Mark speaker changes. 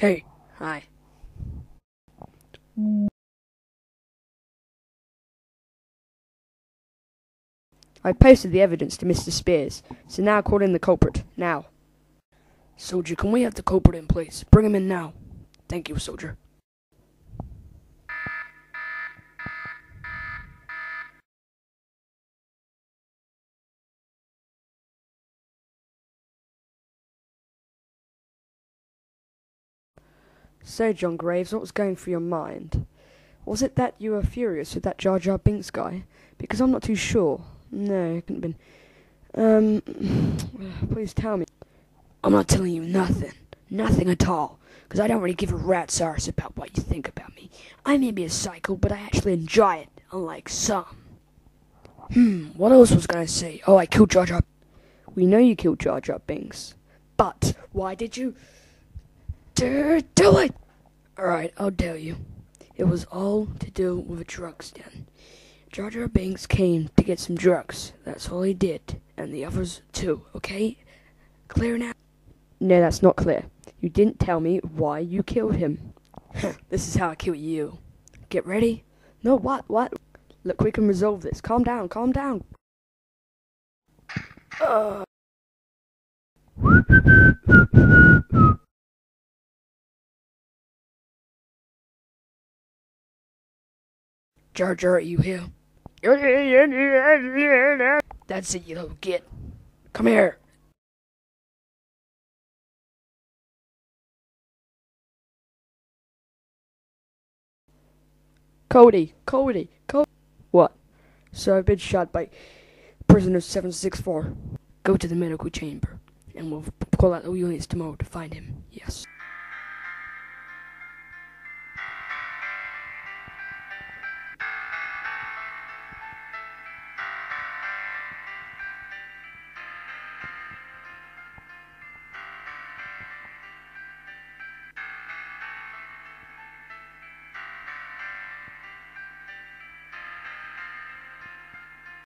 Speaker 1: Hey, hi. I posted the evidence to Mr. Spears, so now call in the culprit, now. Soldier, can we have the culprit in, please? Bring him in now. Thank you, soldier. So, John Graves, what was going through your mind? Was it that you were furious with that Jar Jar Binks guy? Because I'm not too sure. No, it couldn't have been. Please tell me. I'm not telling you nothing. Nothing at all. Because I don't really give a rat's arse about what you think about me. I may be a psycho, but I actually enjoy it, unlike some. What else was I going to say? Oh, I killed Jar Jar. We know you killed Jar Jar Binks. But why did you do it? Alright, I'll tell you. It was all to do with a drugs den. Jar Jar Binks came to get some drugs. That's all he did. And the others too, okay? Clear now? No, that's not clear. You didn't tell me why you killed him. This is how I kill you. Get ready? No, what? Look, we can resolve this. Calm down. Jar Jar, are you here? That's it, you little git. Come here. Cody. What? So I've been shot by prisoner 764. Go to the medical chamber, and we'll call out the units tomorrow to find him. Yes.